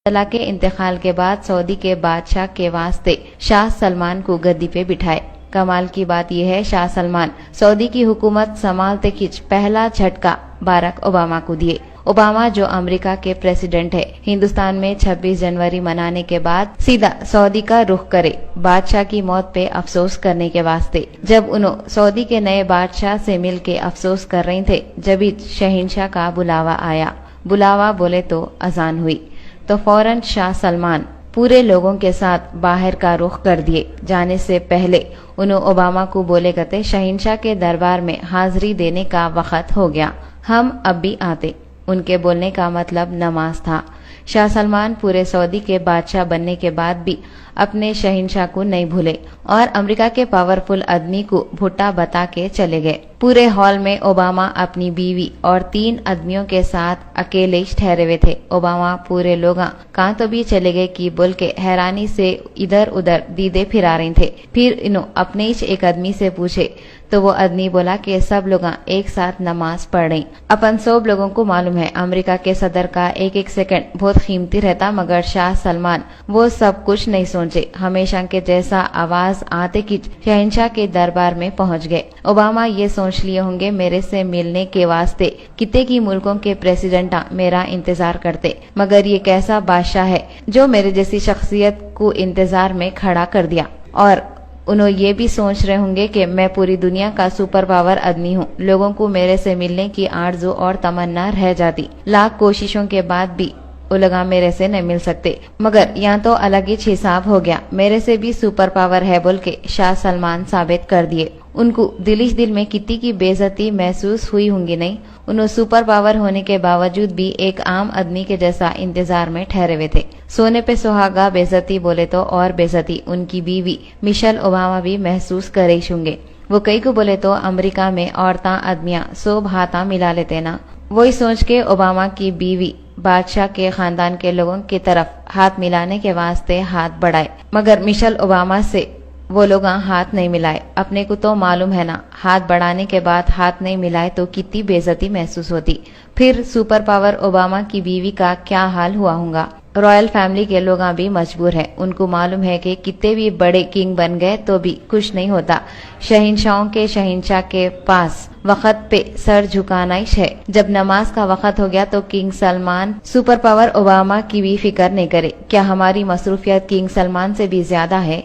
तला के इंतकाल के बाद सऊदी के बादशाह के वास्ते शाह सलमान को गद्दी पे बिठाए। कमाल की बात यह है, शाह सलमान सऊदी की हुकूमत संभालते खिंच पहला झटका बाराक ओबामा को दिए। ओबामा जो अमेरिका के प्रेसिडेंट है, हिंदुस्तान में 26 जनवरी मनाने के बाद सीधा सऊदी का रुख करे बादशाह की मौत पे अफसोस करने के वास्ते। जब उन्होंने सऊदी के नए बादशाह से मिल के अफसोस कर रहे थे, जब शहंशाह का बुलावा आया। बुलावा बोले तो अजान हुई तो फौरन शाह सलमान पूरे लोगों के साथ बाहर का रुख कर दिए। जाने से पहले उन्होंने ओबामा को बोले कहते, शहंशाह के दरबार में हाजिरी देने का वक्त हो गया, हम अब भी आते। उनके बोलने का मतलब नमाज था। शाह सलमान पूरे सऊदी के बादशाह बनने के बाद भी अपने शहंशाह को नहीं भूले और अमेरिका के पावरफुल आदमी को भुट्टा बता के चले गए। पूरे हॉल में ओबामा अपनी बीवी और 3 आदमियों के साथ अकेले ही ठहरे हुए थे। ओबामा पूरे लोग कहाँ तो भी चले गए कि बोल के हैरानी से इधर उधर दीदे फिरा रहे थे। फिर इन्हों अपने ही एक आदमी से पूछे तो वो आदमी बोला कि सब लोग एक साथ नमाज पढ़ रहे। अपन सब लोगों को मालूम है अमेरिका के सदर का एक एक सेकंड बहुत कीमती रहता, मगर शाह सलमान वो सब कुछ नहीं सोचे। हमेशा के जैसा आवाज आते कि शहंशाह के दरबार में पहुंच गए। ओबामा ये सोच लिए होंगे मेरे से मिलने के वास्ते कितने की मुल्कों के प्रेसिडेंट मेरा इंतजार करते, मगर ये कैसा बादशाह है जो मेरे जैसी शख्सियत को इंतजार में खड़ा कर दिया। और उन्होंने ये भी सोच रहे होंगे कि मैं पूरी दुनिया का सुपर पावर आदमी हूँ। लोगों को मेरे से मिलने की आरज़ू और तमन्ना रह जाती। लाख कोशिशों के बाद भी वो लोग मेरे से नहीं मिल सकते, मगर यहाँ तो अलग ही हिसाब हो गया। मेरे से भी सुपर पावर है बोल के शाह सलमान साबित कर दिए। उनको दिलिश दिल में कितनी की बेइज्जती महसूस हुई होंगी नहीं। उन्होंने सुपर पावर होने के बावजूद भी एक आम आदमी के जैसा इंतजार में ठहरे हुए थे। सोने पे सुहागा बेइज्जती बोले तो और बेइज्जती उनकी बीवी मिशेल ओबामा भी महसूस करे होंगे। वो कई को बोले तो अमेरिका में औरतां आदमियां सब हाथा मिला लेते ना। वही सोच के ओबामा की बीवी बादशाह के खानदान के लोगों की तरफ हाथ मिलाने के वास्ते हाथ बढ़ाए, मगर मिशेल ओबामा से वो लोग हाथ नहीं मिलाए। अपने को तो मालूम है ना, हाथ बढ़ाने के बाद हाथ नहीं मिलाए तो कितनी बेइज्जती महसूस होती। फिर सुपर पावर ओबामा की बीवी का क्या हाल हुआ होगा। रॉयल फैमिली के लोग भी मजबूर हैं। उनको मालूम है कि कितने भी बड़े किंग बन गए तो भी कुछ नहीं होता। शहंशाहों के शहंशाह के पास वक्त पे सर झुकाना ही है। जब नमाज का वक्त हो गया तो king Salman super power Obama की भी फिक्र नहीं करे। क्या हमारी मसरूफियत किंग सलमान से भी ज्यादा है?